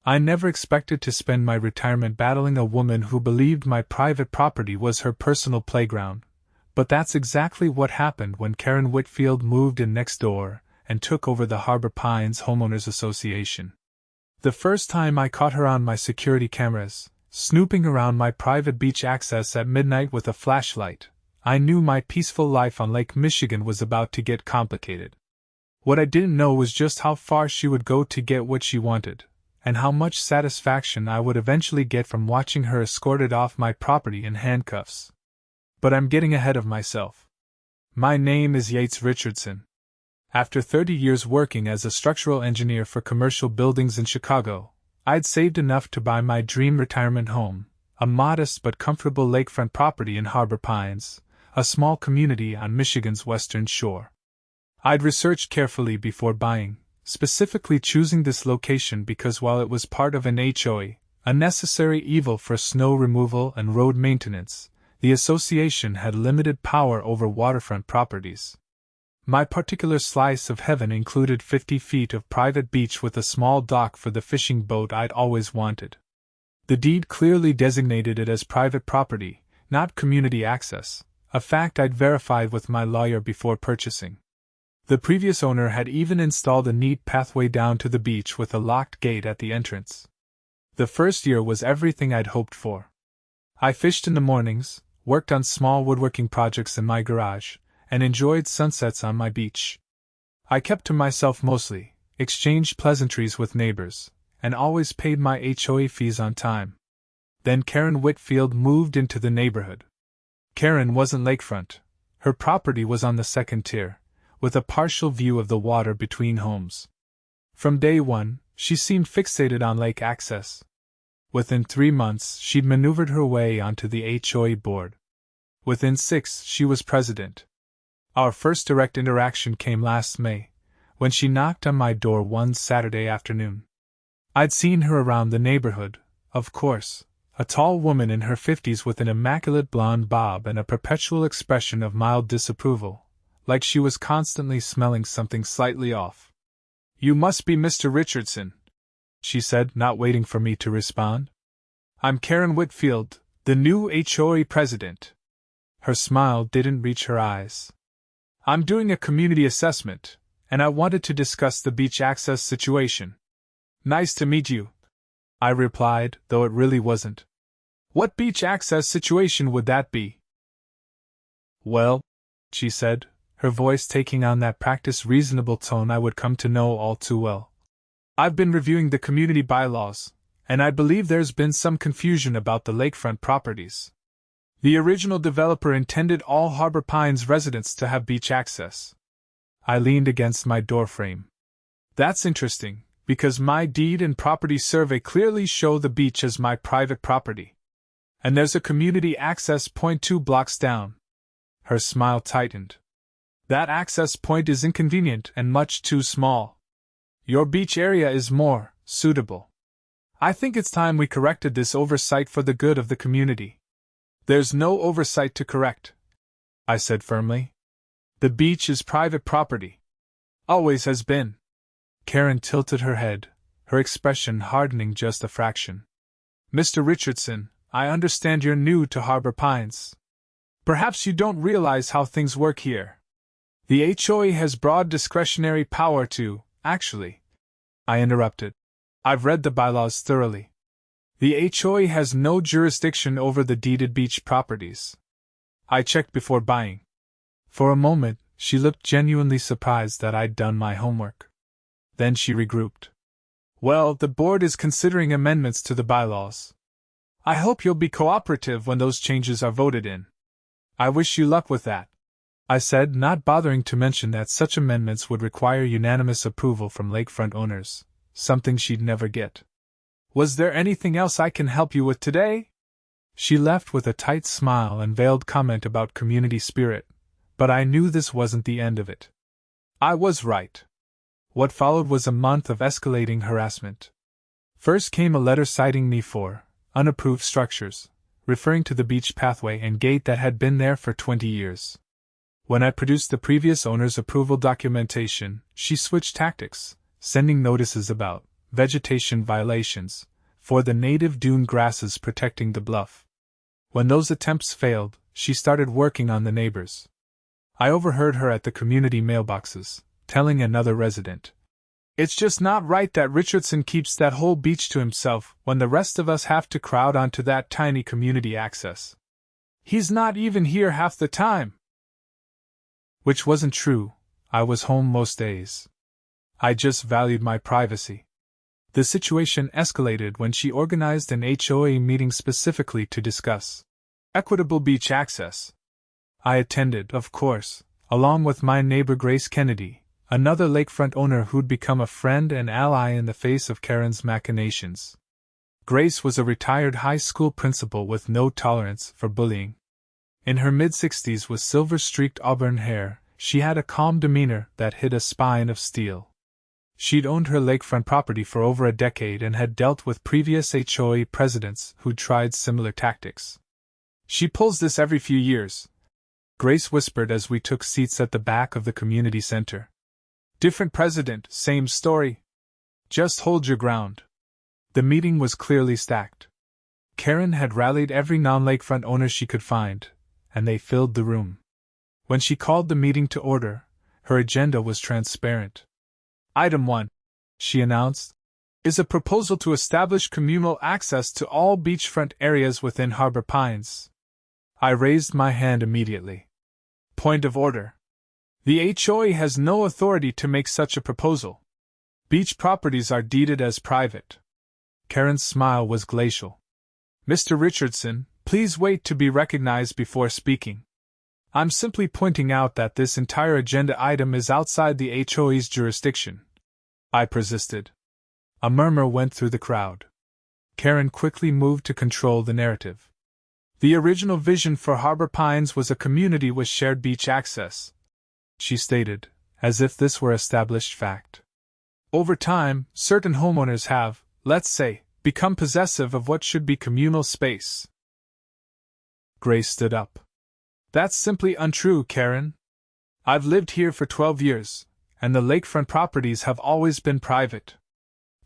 I never expected to spend my retirement battling a woman who believed my private property was her personal playground, but that's exactly what happened when Karen Whitfield moved in next door and took over the Harbor Pines Homeowners Association. The first time I caught her on my security cameras, snooping around my private beach access at midnight with a flashlight, I knew my peaceful life on Lake Michigan was about to get complicated. What I didn't know was just how far she would go to get what she wanted, and how much satisfaction I would eventually get from watching her escorted off my property in handcuffs. But I'm getting ahead of myself. My name is Yates Richardson. After 30 years working as a structural engineer for commercial buildings in Chicago, I'd saved enough to buy my dream retirement home, a modest but comfortable lakefront property in Harbor Pines, a small community on Michigan's western shore. I'd researched carefully before buying, specifically choosing this location because while it was part of an HOA, a necessary evil for snow removal and road maintenance, the association had limited power over waterfront properties. My particular slice of heaven included 50 feet of private beach with a small dock for the fishing boat I'd always wanted. The deed clearly designated it as private property, not community access, a fact I'd verified with my lawyer before purchasing. The previous owner had even installed a neat pathway down to the beach with a locked gate at the entrance. The first year was everything I'd hoped for. I fished in the mornings, worked on small woodworking projects in my garage, and enjoyed sunsets on my beach. I kept to myself mostly, exchanged pleasantries with neighbors, and always paid my HOA fees on time. Then Karen Whitfield moved into the neighborhood. Karen wasn't lakefront. Her property was on the second tier, with a partial view of the water between homes. From day one, she seemed fixated on lake access. Within 3 months, she'd maneuvered her way onto the HOA board. Within 6, she was president. Our first direct interaction came last May, when she knocked on my door one Saturday afternoon. I'd seen her around the neighborhood, of course, a tall woman in her 50s with an immaculate blonde bob and a perpetual expression of mild disapproval, like she was constantly smelling something slightly off. "You must be Mr. Richardson," she said, not waiting for me to respond. "I'm Karen Whitfield, the new HOA president." Her smile didn't reach her eyes. "I'm doing a community assessment, and I wanted to discuss the beach access situation." "Nice to meet you," I replied, though it really wasn't. "What beach access situation would that be?" "Well," she said, her voice taking on that practiced reasonable tone I would come to know all too well. "I've been reviewing the community bylaws, and I believe there's been some confusion about the lakefront properties. The original developer intended all Harbor Pines residents to have beach access." I leaned against my doorframe. "That's interesting, because my deed and property survey clearly show the beach as my private property. And there's a community access point 2 blocks down." Her smile tightened. "That access point is inconvenient and much too small. Your beach area is more suitable. I think it's time we corrected this oversight for the good of the community." "There's no oversight to correct," I said firmly. "The beach is private property. Always has been." Karen tilted her head, her expression hardening just a fraction. "Mr. Richardson, I understand you're new to Harbor Pines. Perhaps you don't realize how things work here. The HOA has broad discretionary power to, actually," I interrupted. "I've read the bylaws thoroughly. The HOA has no jurisdiction over the deeded beach properties. I checked before buying." For a moment, she looked genuinely surprised that I'd done my homework. Then she regrouped. "Well, the board is considering amendments to the bylaws. I hope you'll be cooperative when those changes are voted in." "I wish you luck with that," I said, not bothering to mention that such amendments would require unanimous approval from lakefront owners, something she'd never get. "Was there anything else I can help you with today?" She left with a tight smile and veiled comment about community spirit, but I knew this wasn't the end of it. I was right. What followed was a month of escalating harassment. First came a letter citing me for unapproved structures, referring to the beach pathway and gate that had been there for 20 years. When I produced the previous owner's approval documentation, she switched tactics, sending notices about vegetation violations, for the native dune grasses protecting the bluff. When those attempts failed, she started working on the neighbors. I overheard her at the community mailboxes, telling another resident, "It's just not right that Richardson keeps that whole beach to himself when the rest of us have to crowd onto that tiny community access. He's not even here half the time." Which wasn't true. I was home most days. I just valued my privacy. The situation escalated when she organized an HOA meeting specifically to discuss equitable beach access. I attended, of course, along with my neighbor Grace Kennedy, another lakefront owner who'd become a friend and ally in the face of Karen's machinations. Grace was a retired high school principal with no tolerance for bullying. In her mid-60s with silver-streaked auburn hair, she had a calm demeanor that hid a spine of steel. She'd owned her lakefront property for over a decade and had dealt with previous HOA presidents who'd tried similar tactics. "She pulls this every few years," Grace whispered as we took seats at the back of the community center. "Different president, same story. Just hold your ground." The meeting was clearly stacked. Karen had rallied every non-lakefront owner she could find, and they filled the room. When she called the meeting to order, her agenda was transparent. "Item 1," she announced, "is a proposal to establish communal access to all beachfront areas within Harbor Pines." I raised my hand immediately. "Point of order. The HOA has no authority to make such a proposal. Beach properties are deeded as private." Karen's smile was glacial. "Mr. Richardson, please wait to be recognized before speaking. I'm simply pointing out that this entire agenda item is outside the HOA's jurisdiction," I persisted. A murmur went through the crowd. Karen quickly moved to control the narrative. "The original vision for Harbor Pines was a community with shared beach access," she stated, as if this were established fact. "Over time, certain homeowners have, let's say, become possessive of what should be communal space." Grace stood up. "That's simply untrue, Karen. I've lived here for 12 years, and the lakefront properties have always been private.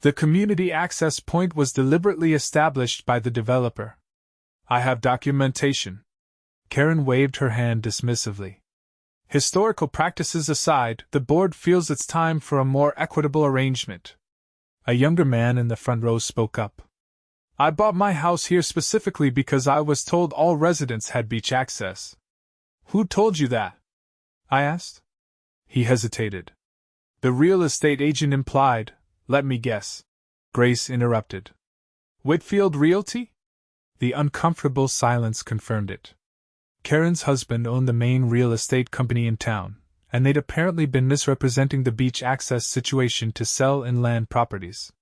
The community access point was deliberately established by the developer. I have documentation." Karen waved her hand dismissively. "Historical practices aside, the board feels it's time for a more equitable arrangement." A younger man in the front row spoke up. "I bought my house here specifically because I was told all residents had beach access." "Who told you that?" I asked. He hesitated. "The real estate agent implied, let me guess." Grace interrupted. "Whitfield Realty?" The uncomfortable silence confirmed it. Karen's husband owned the main real estate company in town, and they'd apparently been misrepresenting the beach access situation to sell inland properties.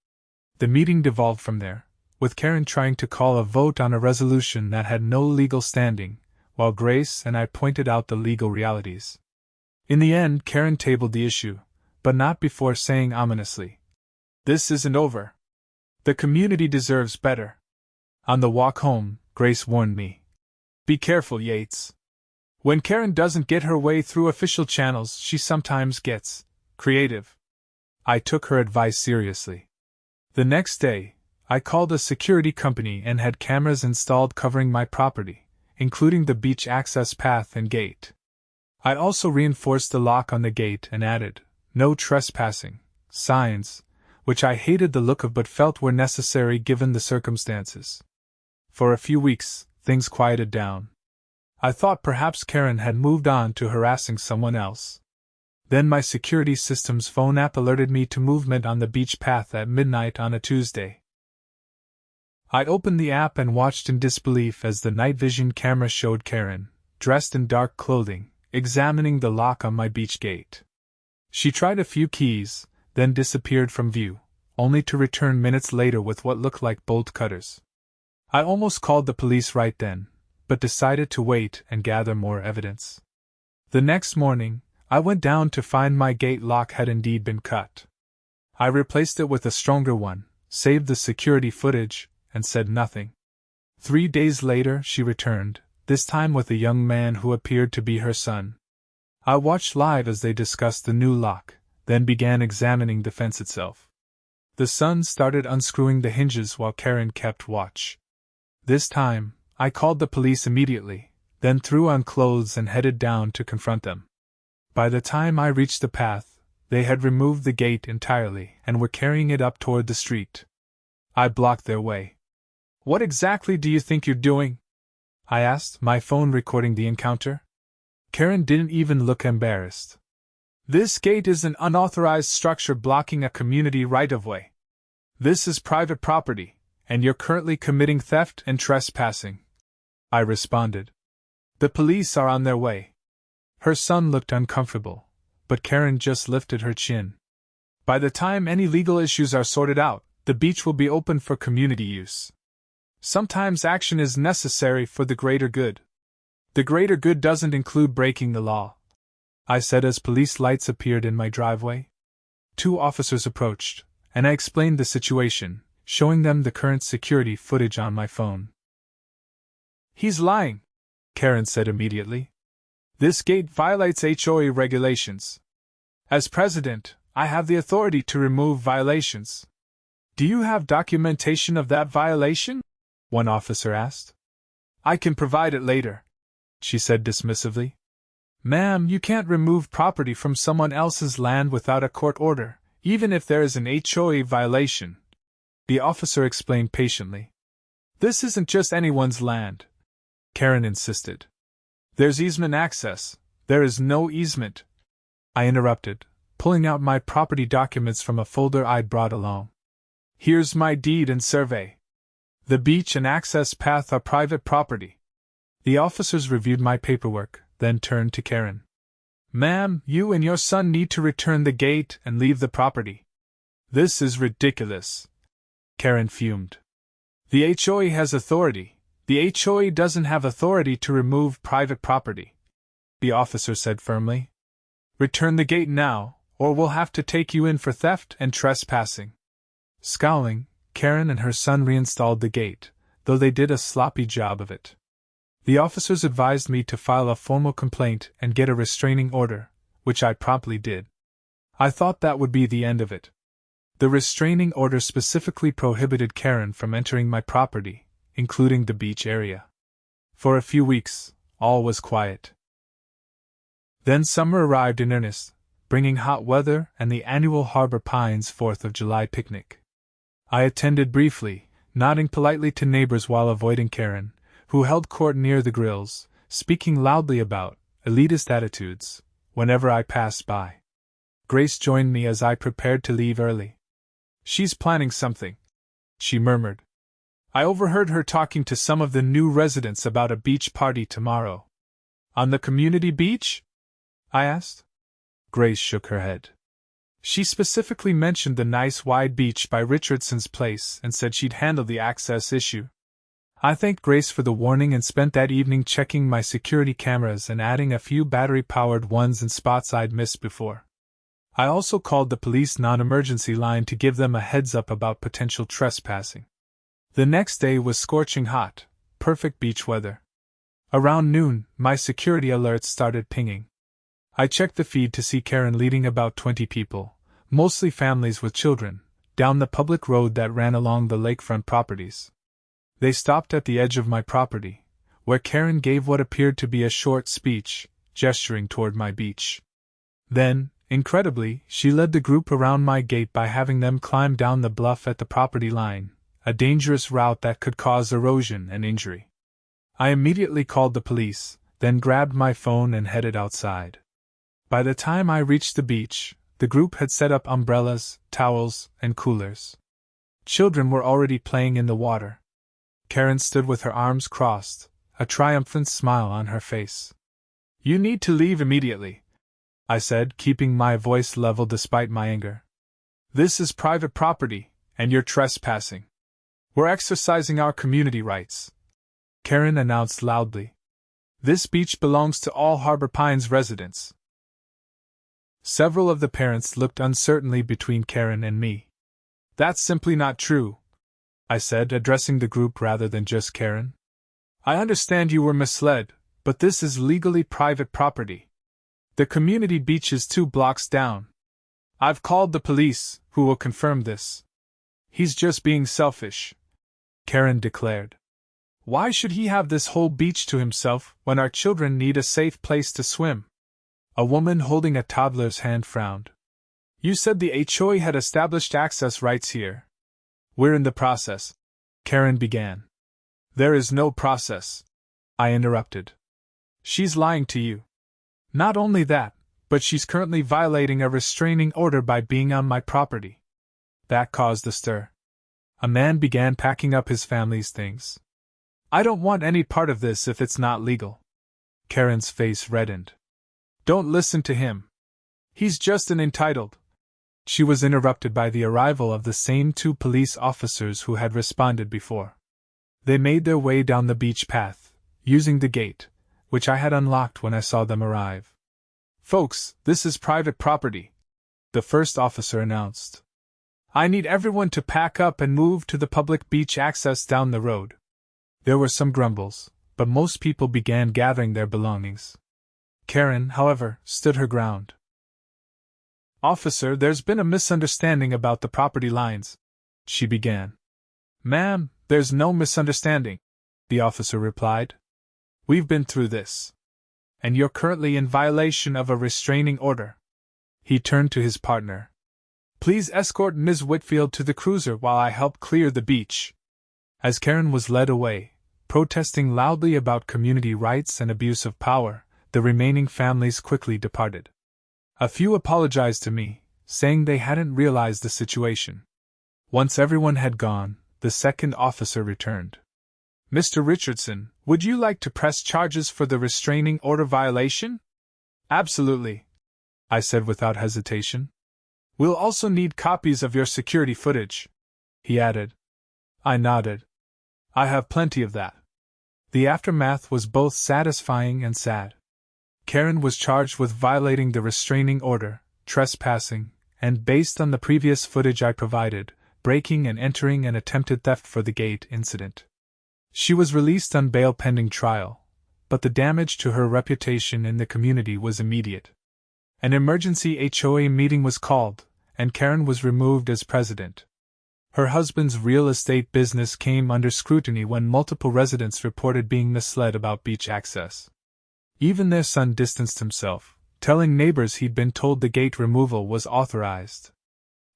The meeting devolved from there, with Karen trying to call a vote on a resolution that had no legal standing, while Grace and I pointed out the legal realities. In the end, Karen tabled the issue, but not before saying ominously, "This isn't over. The community deserves better." On the walk home, Grace warned me, "Be careful, Yates. When Karen doesn't get her way through official channels, she sometimes gets creative." I took her advice seriously. The next day, I called a security company and had cameras installed covering my property, including the beach access path and gate. I also reinforced the lock on the gate and added, "No trespassing" signs, which I hated the look of but felt were necessary given the circumstances. For a few weeks, things quieted down. I thought perhaps Karen had moved on to harassing someone else. Then my security system's phone app alerted me to movement on the beach path at midnight on a Tuesday. I opened the app and watched in disbelief as the night vision camera showed Karen, dressed in dark clothing, examining the lock on my beach gate. She tried a few keys, then disappeared from view, only to return minutes later with what looked like bolt cutters. I almost called the police right then, but decided to wait and gather more evidence. The next morning, I went down to find my gate lock had indeed been cut. I replaced it with a stronger one, saved the security footage, and said nothing. 3 days later, she returned, this time with a young man who appeared to be her son. I watched live as they discussed the new lock, then began examining the fence itself. The son started unscrewing the hinges while Karen kept watch. This time, I called the police immediately, then threw on clothes and headed down to confront them. By the time I reached the path, they had removed the gate entirely and were carrying it up toward the street. I blocked their way. "What exactly do you think you're doing?" I asked, my phone recording the encounter. Karen didn't even look embarrassed. "This gate is an unauthorized structure blocking a community right-of-way. This is private property, and you're currently committing theft and trespassing," I responded. "The police are on their way." Her son looked uncomfortable, but Karen just lifted her chin. "By the time any legal issues are sorted out, the beach will be open for community use. Sometimes action is necessary for the greater good. The greater good doesn't include breaking the law," I said as police lights appeared in my driveway. 2 officers approached, and I explained the situation, showing them the current security footage on my phone. "He's lying," Karen said immediately. "This gate violates HOA regulations. As president, I have the authority to remove violations." "Do you have documentation of that violation?" one officer asked. "I can provide it later," she said dismissively. "Ma'am, you can't remove property from someone else's land without a court order, even if there is an HOA violation," the officer explained patiently. "This isn't just anyone's land," Karen insisted. "There's easement access. There is no easement," I interrupted, pulling out my property documents from a folder I'd brought along. "Here's my deed and survey. The beach and access path are private property." The officers reviewed my paperwork, then turned to Karen. "Ma'am, you and your son need to return the gate and leave the property." "This is ridiculous," Karen fumed. "The HOA has authority. The HOA doesn't have authority to remove private property," the officer said firmly. "Return the gate now, or we'll have to take you in for theft and trespassing." Scowling, Karen and her son reinstalled the gate, though they did a sloppy job of it. The officers advised me to file a formal complaint and get a restraining order, which I promptly did. I thought that would be the end of it. The restraining order specifically prohibited Karen from entering my property, including the beach area. For a few weeks, all was quiet. Then summer arrived in earnest, bringing hot weather and the annual Harbor Pines 4th of July picnic. I attended briefly, nodding politely to neighbors while avoiding Karen, who held court near the grills, speaking loudly about elitist attitudes whenever I passed by. Grace joined me as I prepared to leave early. "She's planning something," she murmured. "I overheard her talking to some of the new residents about a beach party tomorrow." "On the community beach?" I asked. Grace shook her head. "She specifically mentioned the nice wide beach by Richardson's place and said she'd handle the access issue." I thanked Grace for the warning and spent that evening checking my security cameras and adding a few battery-powered ones in spots I'd missed before. I also called the police non-emergency line to give them a heads-up about potential trespassing. The next day was scorching hot, perfect beach weather. Around noon, my security alerts started pinging. I checked the feed to see Karen leading about 20 people, mostly families with children, down the public road that ran along the lakefront properties. They stopped at the edge of my property, where Karen gave what appeared to be a short speech, gesturing toward my beach. Then, incredibly, she led the group around my gate by having them climb down the bluff at the property line, a dangerous route that could cause erosion and injury. I immediately called the police, then grabbed my phone and headed outside. By the time I reached the beach, the group had set up umbrellas, towels, and coolers. Children were already playing in the water. Karen stood with her arms crossed, a triumphant smile on her face. "You need to leave immediately," I said, keeping my voice level despite my anger. "This is private property, and you're trespassing. We're exercising our community rights," Karen announced loudly. "This beach belongs to all Harbor Pines residents." Several of the parents looked uncertainly between Karen and me. "That's simply not true," I said, addressing the group rather than just Karen. "I understand you were misled, but this is legally private property. The community beach is 2 blocks down. I've called the police, who will confirm this." He's just being selfish, Karen declared. Why should he have this whole beach to himself when our children need a safe place to swim? A woman holding a toddler's hand frowned. You said the HOA had established access rights here. We're in the process, Karen began. There is no process, I interrupted. She's lying to you. Not only that, but she's currently violating a restraining order by being on my property. That caused a stir. A man began packing up his family's things. I don't want any part of this if it's not legal. Karen's face reddened. Don't listen to him. He's just an entitled. She was interrupted by the arrival of the same 2 police officers who had responded before. They made their way down the beach path, using the gate, which I had unlocked when I saw them arrive. Folks, this is private property, the first officer announced. I need everyone to pack up and move to the public beach access down the road. There were some grumbles, but most people began gathering their belongings. Karen, however, stood her ground. Officer, there's been a misunderstanding about the property lines, she began. Ma'am, there's no misunderstanding, the officer replied. We've been through this. And you're currently in violation of a restraining order. He turned to his partner. Please escort Ms. Whitfield to the cruiser while I help clear the beach. As Karen was led away, protesting loudly about community rights and abuse of power, the remaining families quickly departed. A few apologized to me, saying they hadn't realized the situation. Once everyone had gone, the second officer returned. Mr. Richardson, would you like to press charges for the restraining order violation? Absolutely, I said without hesitation. We'll also need copies of your security footage, he added. I nodded. I have plenty of that. The aftermath was both satisfying and sad. Karen was charged with violating the restraining order, trespassing, and based on the previous footage I provided, breaking and entering and attempted theft for the gate incident. She was released on bail pending trial, but the damage to her reputation in the community was immediate. An emergency HOA meeting was called, and Karen was removed as president. Her husband's real estate business came under scrutiny when multiple residents reported being misled about beach access. Even their son distanced himself, telling neighbors he'd been told the gate removal was authorized.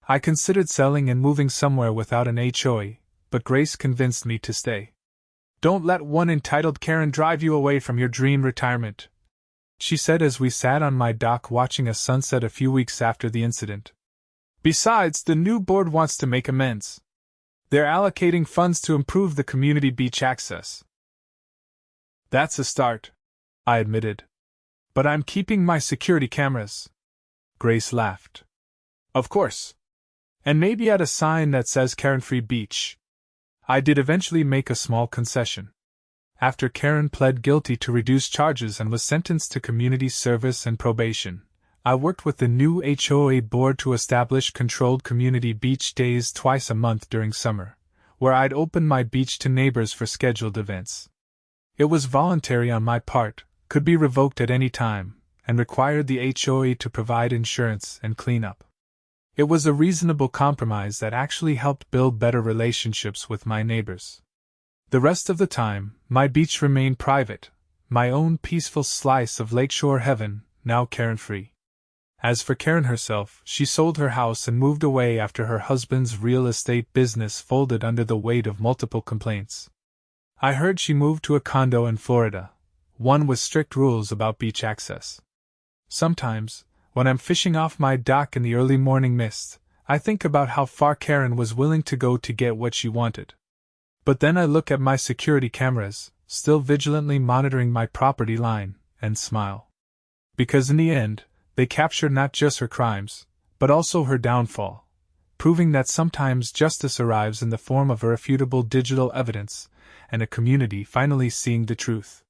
I considered selling and moving somewhere without an HOA, but Grace convinced me to stay. Don't let one entitled Karen drive you away from your dream retirement, she said as we sat on my dock watching a sunset a few weeks after the incident. Besides, the new board wants to make amends. They're allocating funds to improve the community beach access. That's a start, I admitted. But I'm keeping my security cameras. Grace laughed. Of course. And maybe add a sign that says Karen-free beach. I did eventually make a small concession. After Karen pled guilty to reduced charges and was sentenced to community service and probation, I worked with the new HOA board to establish controlled community beach days twice a month during summer, where I'd open my beach to neighbors for scheduled events. It was voluntary on my part, could be revoked at any time, and required the HOA to provide insurance and cleanup. It was a reasonable compromise that actually helped build better relationships with my neighbors. The rest of the time, my beach remained private, my own peaceful slice of lakeshore heaven, now Karen-free. As for Karen herself, she sold her house and moved away after her husband's real estate business folded under the weight of multiple complaints. I heard she moved to a condo in Florida, one with strict rules about beach access. Sometimes, when I'm fishing off my dock in the early morning mist, I think about how far Karen was willing to go to get what she wanted. But then I look at my security cameras, still vigilantly monitoring my property line, and smile. Because in the end, they captured not just her crimes, but also her downfall, proving that sometimes justice arrives in the form of irrefutable digital evidence, and a community finally seeing the truth.